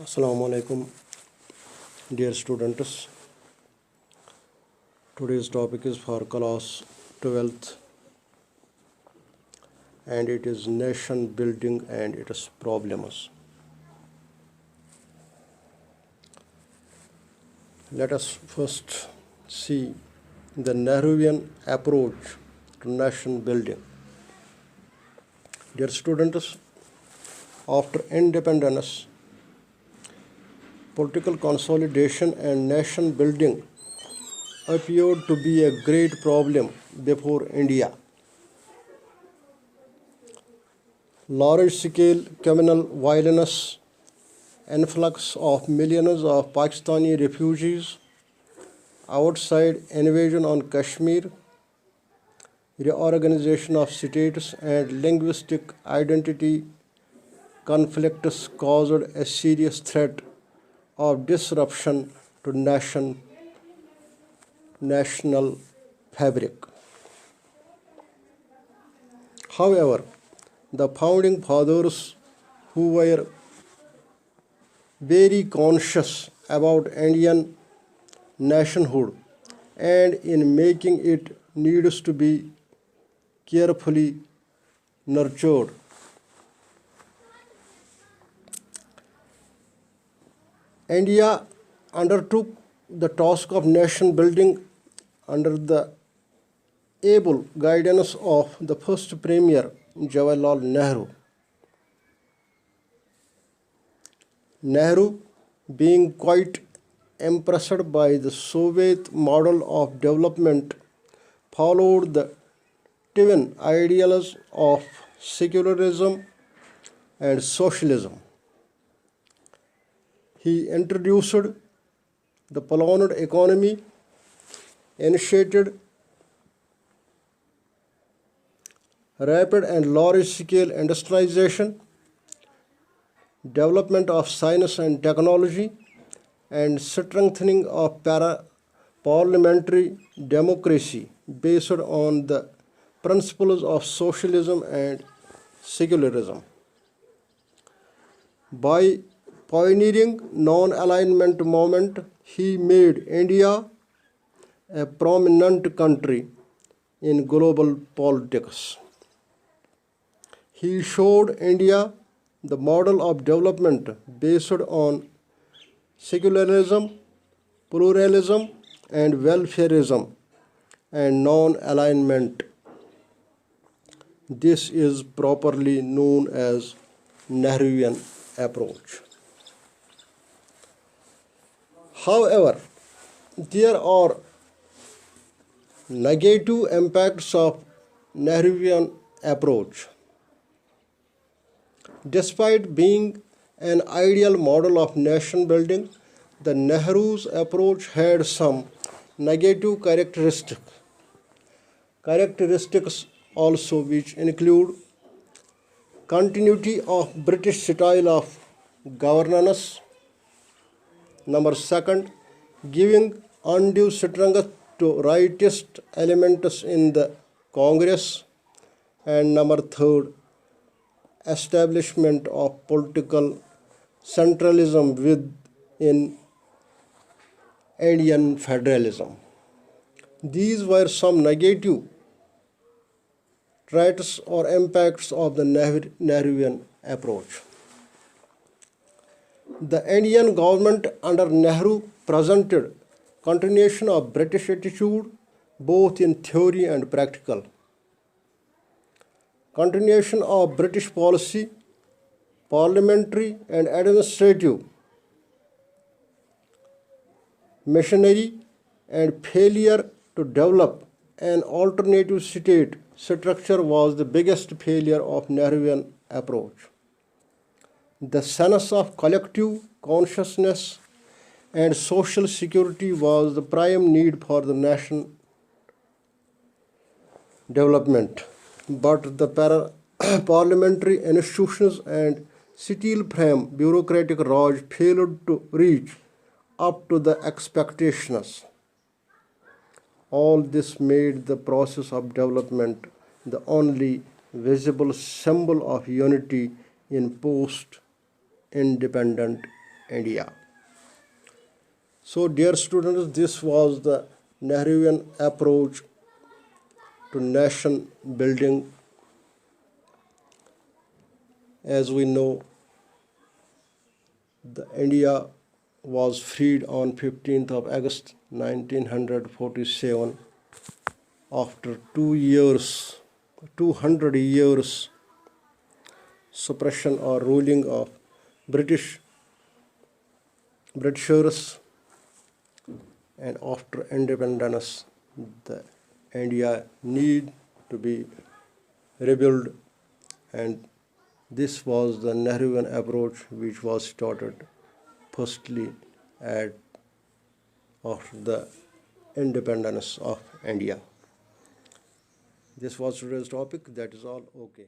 Assalamu alaikum, dear students. Today's topic is for class 12th and it is nation building and its problems. Let us first see the Nehruvian approach to nation building. Dear students, after independence, political consolidation and nation building appeared to be a great problem before India. Large-scale communal violence, influx of millions of Pakistani refugees, outside invasion on Kashmir, reorganization of states and linguistic identity conflicts caused a serious threat of disruption to national fabric. However, the founding fathers, who were very conscious about Indian nationhood and in making it needs to be carefully nurtured. India undertook the task of nation building under the able guidance of the first Premier Jawaharlal Nehru. Nehru, being quite impressed by the Soviet model of development, followed the twin ideals of secularism and socialism. He introduced the planned economy, initiated rapid and large-scale industrialization, development of science and technology, and strengthening of parliamentary democracy based on the principles of socialism and secularism. By pioneering non-alignment movement, he made India a prominent country in global politics. He showed India the model of development based on secularism, pluralism, and welfareism and non-alignment. This is properly known as Nehruvian approach. However, there are negative impacts of Nehruvian approach. Despite being an ideal model of nation building, the Nehru's approach had some negative characteristics also, which include continuity of British style of governance. Number second, giving undue strength to rightist elements in the Congress. And number third, establishment of political centralism within Indian federalism. These were some negative traits or impacts of the Nehruvian approach. The Indian government under Nehru presented continuation of British attitude both in theory and practical. Continuation of British policy, parliamentary and administrative machinery, and failure to develop an alternative state structure was the biggest failure of Nehruvian approach. The sense of collective consciousness and social security was the prime need for the nation development, but the parliamentary institutions and steel frame bureaucratic Raj failed to reach up to the expectations. All this made the process of development the only visible symbol of unity in post independent India. So dear students, this was the Nehruvian approach to nation building. As we know, the India was freed on 15th of August 1947 after 200 years suppression or ruling of Britishers, and after independence, the India need to be rebuilt, and this was the Nehruvian approach which was started firstly at after the independence of India. This was today's topic. That is all. Okay.